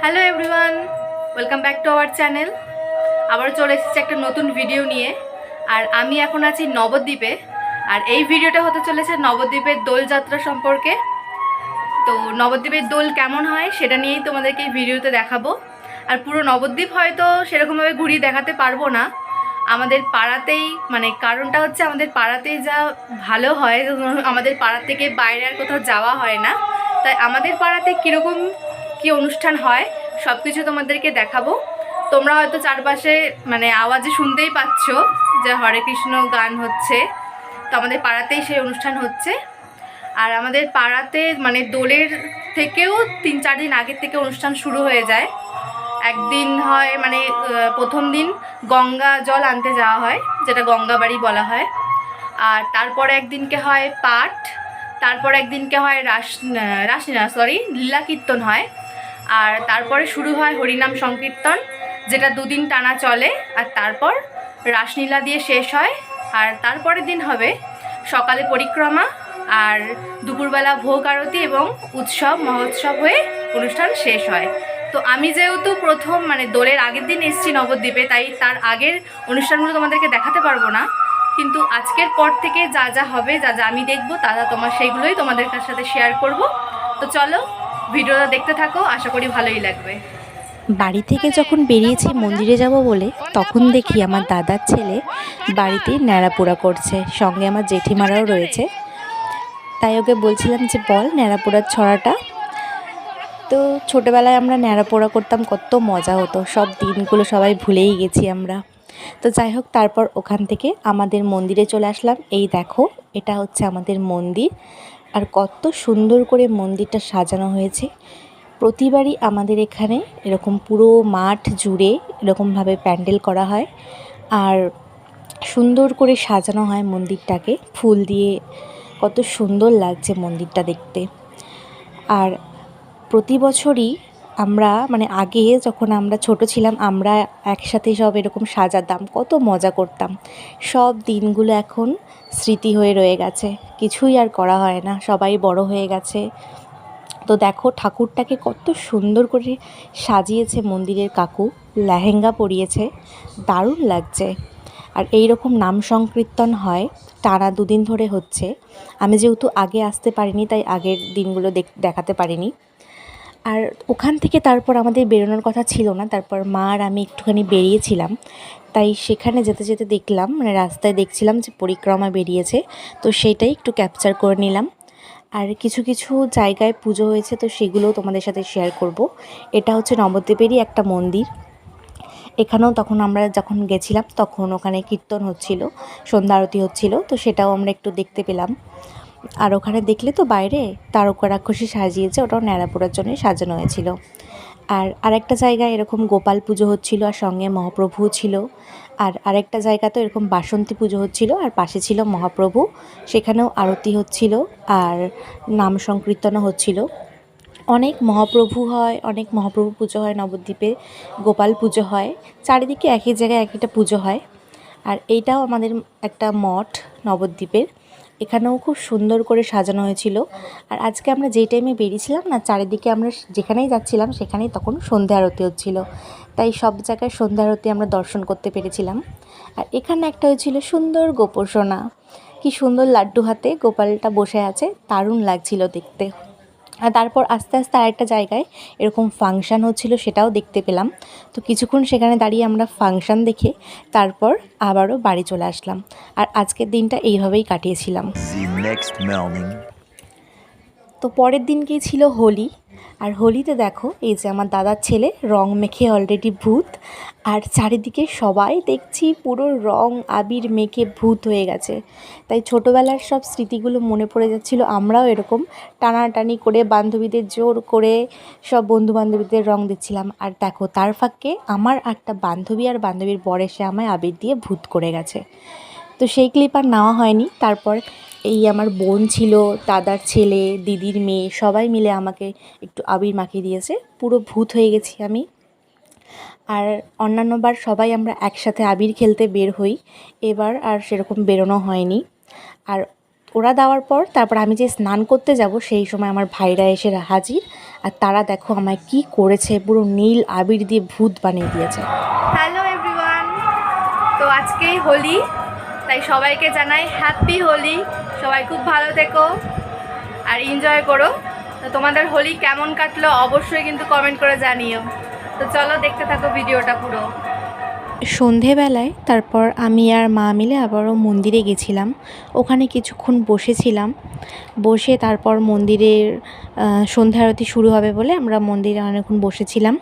Hello everyone, welcome back to our channel. আবার চলে এসেছি একটা নতুন ভিডিও নিয়ে। আর আমি এখন আছি নবদ্বীপে। আর এই ভিডিওটা হতে চলেছে নবদ্বীপের দোলযাত্রা সম্পর্কে। তো নবদ্বীপের দোল কেমন হয় সেটা নিয়েই তোমাদেরকে এই ভিডিওতে দেখাবো। আর পুরো নবদ্বীপ হয়তো সেরকমভাবে ঘুরিয়ে দেখাতে পারবো না, আমাদের পাড়াতেই, মানে কারণটা হচ্ছে আমাদের পাড়াতেই যা ভালো হয়, আমাদের পাড়া থেকে বাইরে আর কোথাও যাওয়া হয় না। তাই আমাদের পাড়াতে কীরকম কী অনুষ্ঠান হয় সব কিছু তোমাদেরকে দেখাবো। তোমরা হয়তো চারপাশে মানে আওয়াজে শুনতেই পাচ্ছ যে হরে কৃষ্ণ গান হচ্ছে। তো আমাদের পাড়াতেই সেই অনুষ্ঠান হচ্ছে। আর আমাদের পাড়াতে মানে দোলের থেকেও 3-4 দিন আগের থেকে অনুষ্ঠান শুরু হয়ে যায়। একদিন হয় মানে প্রথম দিন গঙ্গা জল আনতে যাওয়া হয়, যেটা গঙ্গা বাড়ি বলা হয়। আর তারপরে একদিনকে হয় পাঠ, তারপর একদিনকে হয় লীলা কীর্তন হয়। আর তারপরে শুরু হয় হরিনাম সংকীর্তন, যেটা 2 দিন টানা চলে। আর তারপর রাসলীলা দিয়ে শেষ হয়। আর তারপরের দিন হবে সকালে পরিক্রমা, আর দুপুরবেলা ভোগ আরতি এবং উৎসব মহোৎসব হয়ে অনুষ্ঠান শেষ হয়। তো আমি যেহেতু প্রথম মানে দোলের আগের দিন এসেছি নবদ্বীপে, তাই তার আগের অনুষ্ঠানগুলো তোমাদেরকে দেখাতে পারবো না। কিন্তু আজকের পর থেকে যা যা হবে, যা যা আমি দেখবো, সেইগুলোই তোমাদের সাথে শেয়ার করব। তো চলো ভিডিওটা দেখতে থাকো, আশা করি ভালোই লাগবে। বাড়ি থেকে যখন বেরিয়েছি মন্দিরে যাব বলে, তখন দেখি আমার দাদার ছেলে বাড়িতে ন্যাড়াপোড়া করছে, সঙ্গে আমার জেঠিমারাও রয়েছে। তাই ওকে বলছিলাম যে বল ন্যাড়াপোড়ার ছড়াটা। তো ছোটোবেলায় আমরা ন্যাড়াপোড়া করতাম, কত মজা হতো, সব দিনগুলো সবাই ভুলেই গেছি আমরা। তো যাই হোক, তারপর ওখান থেকে আমাদের মন্দিরে চলে আসলাম। এই দেখো, এটা হচ্ছে আমাদের মন্দির। আর কত সুন্দর করে মন্দিরটা সাজানো হয়েছে। প্রতিবারই আমাদের এখানে এরকম পুরো মাঠ জুড়ে এরকমভাবে প্যান্ডেল করা হয়, আর সুন্দর করে সাজানো হয় মন্দিরটাকে ফুল দিয়ে। কত সুন্দর লাগছে মন্দিরটা দেখতে। আর প্রতি বছরই আমরা মানে আগে যখন আমরা ছোট ছিলাম, আমরা একসাথে সব এরকম সাজাতাম, কত মজা করতাম। সব দিনগুলো এখন স্মৃতি হয়ে রয়ে গেছে, কিছুই আর করা হয় না, সবাই বড় হয়ে গেছে। তো দেখো ঠাকুরটাকে কত সুন্দর করে সাজিয়েছে মন্দিরের কাকু, লেহেঙ্গা পরিয়েছে, দারুণ লাগছে। আর এই রকম নাম সংকীর্তন হয়, টানা 2 দিন ধরে হচ্ছে। আমি যেহেতু আগে আসতে পারিনি, তাই আগের দিনগুলো দেখাতে পারিনি। আর ওখান থেকে তারপর আমাদের বেরোনোর কথা ছিল না, তারপর মা আর আমি একটুখানি বেরিয়েছিলাম। তাই সেখানে যেতে যেতে দেখলাম, মানে রাস্তায় দেখছিলাম যে পরিক্রমা বেরিয়েছে, তো সেটাই একটু ক্যাপচার করে নিলাম। আর কিছু কিছু জায়গায় পুজো হয়েছে, তো সেগুলোও তোমাদের সাথে শেয়ার করব। এটা হচ্ছে নবদ্বীপেরই একটা মন্দির। এখানেও তখন আমরা যখন গেছিলাম তখন ওখানে কীর্তন হচ্ছিল, সন্ধ্যা আরতি হচ্ছিল, তো সেটাও আমরা একটু দেখতে পেলাম। আর ওখানে দেখলে তো বাইরে তারকা রাক্ষসী সাজিয়েছে, ওটাও ন্যাড়াপোড়ার জন্যই সাজানো হয়েছিল। আর আরেকটা জায়গায় এরকম গোপাল পুজো হচ্ছিল, আর সঙ্গে মহাপ্রভুও ছিল। আর আরেকটা জায়গাতেও এরকম বাসন্তী পুজো হচ্ছিল, আর পাশে ছিল মহাপ্রভু, সেখানেও আরতি হচ্ছিল আর নাম সংকীর্তনও হচ্ছিল। অনেক মহাপ্রভু হয়, অনেক মহাপ্রভু পুজো হয় নবদ্বীপে, গোপাল পুজো হয়, চারিদিকে একই জায়গায় এক একটা পুজো হয়। আর এইটাও আমাদের একটা মঠ নবদ্বীপের, এখানেও খুব সুন্দর করে সাজানো হয়েছিল। আর আজকে আমরা যেই টাইমে বেরিয়েছিলাম না, চারিদিকে আমরা যেখানেই যাচ্ছিলাম সেখানেই তখন সন্ধ্যা আরতি হচ্ছিল, তাই সব জায়গায় সন্ধ্যা আরতি আমরা দর্শন করতে পেরেছিলাম। আর এখানে একটা হয়েছিল সুন্দর গোপসোনা, কি সুন্দর লাড্ডু হাতে গোপালটা বসে আছে, দারুণ লাগছিল দেখতে। আর তারপর আস্তে আস্তে আরেকটা জায়গায় এরকম ফাংশান হচ্ছিল, সেটাও দেখতে পেলাম। তো কিছুক্ষণ সেখানে দাঁড়িয়ে আমরা ফাংশান দেখে তারপর আবারও বাড়ি চলে আসলাম। আর আজকের দিনটা এইভাবেই কাটিয়েছিলাম। তো পরের দিনকেই ছিল হোলি। আর হোলিতে দেখো এই যে আমার দাদার ছেলে রং মেখে অলরেডি ভূত, আর চারিদিকে সবাই দেখছি পুরো রং আবির মেখে ভূত হয়ে গেছে। তাই ছোটোবেলার সব স্মৃতিগুলো মনে পড়ে যাচ্ছিলো। আমরাও এরকম টানাটানি করে বান্ধবীদের জোর করে সব বন্ধুবান্ধবীদের রং দিচ্ছিলাম। আর দেখো তার ফাঁকে আমার একটা বান্ধবী আর বান্ধবীর বর এসে আমায় আবির দিয়ে ভূত করে গেছে। তো সেই ক্লিপ আর নেওয়া হয়নি। তারপর এই আমার বোন ছিল, দাদার ছেলে, দিদির মেয়ে, সবাই মিলে আমাকে একটু আবির মাখিয়ে দিয়েছে, পুরো ভূত হয়ে গেছি আমি। আর অন্যান্যবার সবাই আমরা একসাথে আবির খেলতে বের হই, এবার আর সেরকম বেরোনো হয়নি। আর ওরা দেওয়ার পর তারপর আমি যে স্নান করতে যাব সেই সময় আমার ভাইরা এসে হাজির। আর তারা দেখো আমায় কি করেছে, পুরো নীল আবির দিয়ে ভূত বানিয়ে দিয়েছে। হ্যালো এভরিওয়ান, তো আজকেই হোলি, তাই সবাইকে জানাই হ্যাপি হোলি। সবাই খুব ভালো থেকো আর এনজয় করো। তো তোমাদের হোলি কেমন কাটলো অবশ্যই কিন্তু কমেন্ট করে জানিও। তো চলো দেখতে থাকো ভিডিওটা পুরো। সন্ধেবেলায় তারপর আমি আর মা মিলে আবারও মন্দিরে গেছিলাম। ওখানে কিছুক্ষণ বসেছিলাম, বসে তারপর মন্দিরের সন্ধ্যা আরতি শুরু হবে বলে আমরা মন্দিরে অনেকক্ষণ বসেছিলাম।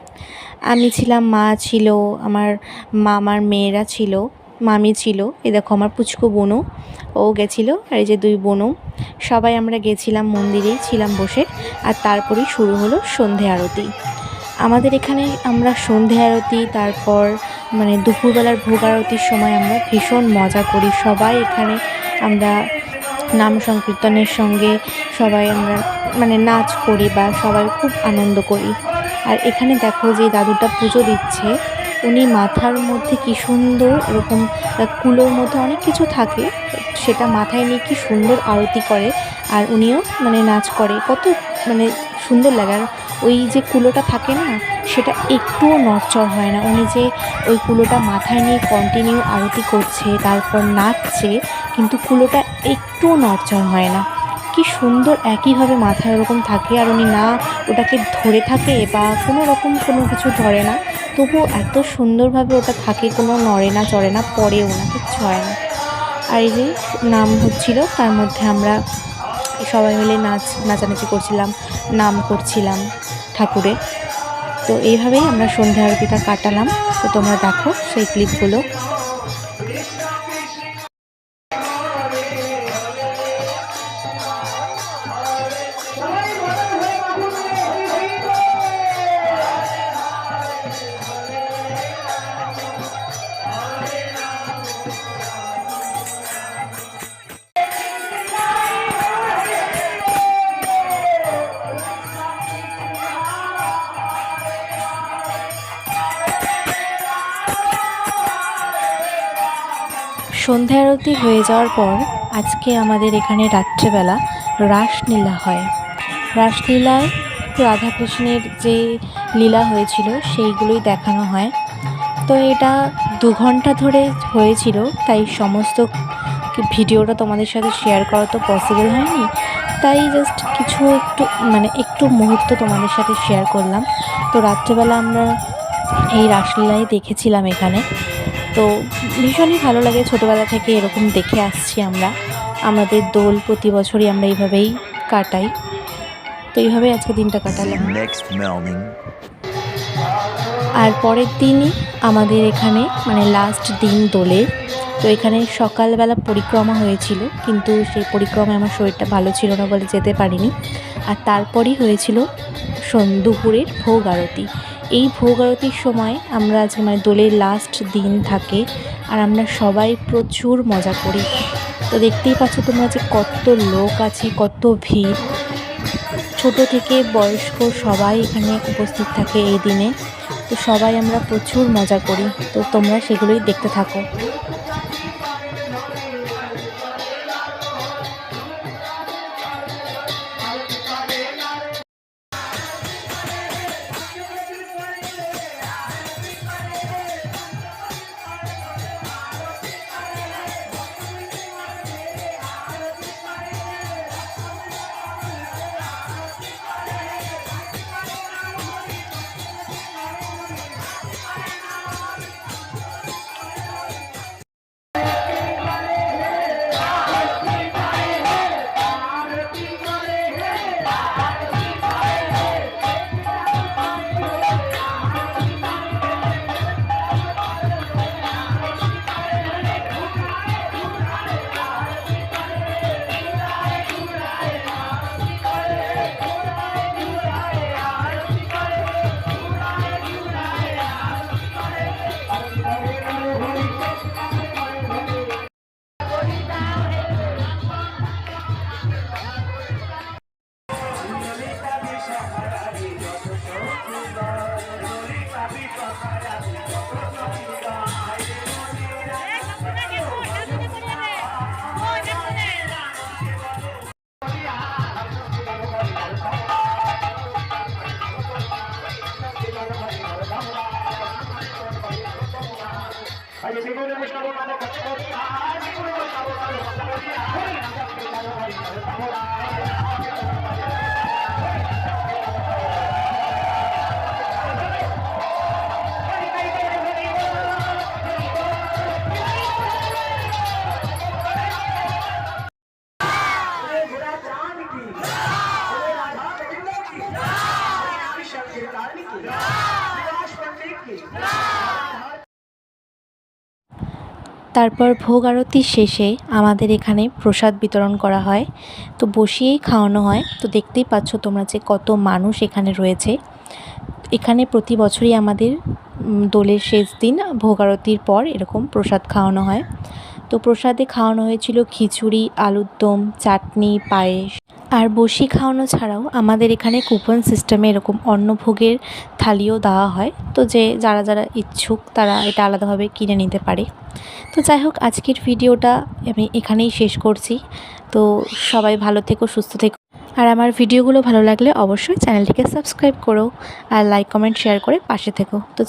আমি ছিলাম, মা ছিল, আমার মামার মেয়েরা ছিল, মামি ছিল, এ দেখো আমার পুচকু বোনও ও গেছিলো, আর এই যে 2 বোনও, সবাই আমরা গেছিলাম মন্দিরেই ছিলাম বসে। আর তারপরেই শুরু হলো সন্ধে আরতি। আমাদের এখানে আমরা সন্ধে আরতি, তারপর মানে দুপুরবেলার ভোগ আরতির সময় আমরা ভীষণ মজা করি। সবাই এখানে আমরা নাম সংকীর্তনের সঙ্গে সবাই আমরা মানে নাচ করি বা সবাই খুব আনন্দ করি। আর এখানে দেখো যে দাদুটা পুজো দিচ্ছে, উনি মাথার মধ্যে কি সুন্দর এরকম কুলোর মধ্যে অনেক কিছু থাকে, সেটা মাথায় নিয়ে কি সুন্দর আরতি করে। আর উনিও মানে নাচ করে, কত মানে সুন্দর লাগে। আর ওই যে কুলোটা থাকে না, সেটা একটুও নড়চড় হয় না। উনি যে ওই কুলোটা মাথায় নিয়ে কন্টিনিউ আরতি করছে, তারপর নাচছে, কিন্তু কুলোটা একটুও নড়চড় হয় না। কি সুন্দর একইভাবে মাথায় ওরকম থাকে। আর উনি না ওটাকে ধরে থাকে বা কোনো রকম কোনো কিছু ধরে না, তবুও এত সুন্দরভাবে ওটা থাকে, কোনো নড়ে না চড়ে না, পড়েও না, কিচ্ছু হয় না। আর এই যে নাম হচ্ছিল, তার মধ্যে আমরা সবাই মিলে নাচানাচি করছিলাম, নাম করছিলাম ঠাকুরের। তো এইভাবেই আমরা সন্ধ্যা আরতিটা কাটালাম। তো তোমরা দেখো সেই ক্লিপগুলো। সন্ধ্যা আরতি হয়ে যাওয়ার পর আজকে আমাদের এখানে রাত্রেবেলা রাসলীলা হয়। রাসলীলায় রাধাকৃষ্ণের যে লীলা হয়েছিল সেইগুলোই দেখানো হয়। তো এটা 2 ঘন্টা ধরে হয়েছিল, তাই সমস্ত ভিডিওটা তোমাদের সাথে শেয়ার করা তো পসিবল হয়নি, তাই জাস্ট কিছু একটু মুহূর্ত তোমাদের সাথে শেয়ার করলাম। তো রাত্রেবেলা আমরা এই রাসলীলাই দেখেছিলাম এখানে। তো ভীষণই ভালো লাগে, ছোটোবেলা থেকে এরকম দেখে আসছি আমরা। আমাদের দোল প্রতি বছরই আমরা এইভাবেই কাটাই। তো এইভাবেই আজকে দিনটা কাটালাম। আর পরের দিনই আমাদের এখানে মানে লাস্ট দিন দোলের। তো এখানে সকালবেলা পরিক্রমা হয়েছিল, কিন্তু সেই পরিক্রমায় আমার শরীরটা ভালো ছিল না বলে যেতে পারিনি। আর তারপরই হয়েছিল দুপুরের ভোগ আরতি। এই ভোগ আরতির সময় আমরা আজকে মানে দোলের লাস্ট দিন থাকে, আর আমরা সবাই প্রচুর মজা করি। তো দেখতেই পাচ্ছ তোমরা যে কত লোক আছে, কত ভিড়, ছোট থেকে বয়স্ক সবাই এখানে উপস্থিত থাকে এই দিনে। তো সবাই আমরা প্রচুর মজা করি। তো তোমরা সেগুলোই দেখতে থাকো। তারপর ভোগ আরতি শেষে আমাদের এখানে প্রসাদ বিতরণ করা হয়, তো বসিয়েই খাওয়ানো হয়। তো দেখতেই পাচ্ছ তোমরা যে কত মানুষ এখানে রয়েছে। এখানে প্রতি বছরই আমাদের দোলের শেষ দিন ভোগ আরতির পর এরকম প্রসাদ খাওয়ানো হয়। তো প্রসাদে খাওয়ানো হয়েছিল খিচুড়ি, আলুর দম, চাটনি, পায়েস। আর বসি খাওয়ানো ছাড়াও আমাদের এখানে কুপন সিস্টেমে এরকম অন্নভোগের থালিও দেওয়া হয়। তো যারা যারা ইচ্ছুক তারা এটা আলাদাভাবে কিনে নিতে পারে। তো যাই হোক, আজকের ভিডিওটা আমি এখানেই শেষ করছি। তো সবাই ভালো থেকো, সুস্থ থেকো। আর আমার ভিডিওগুলো ভালো লাগলে অবশ্যই চ্যানেলটিকে সাবস্ক্রাইব করো আর লাইক, কমেন্ট, শেয়ার করে পাশে থেকো। তো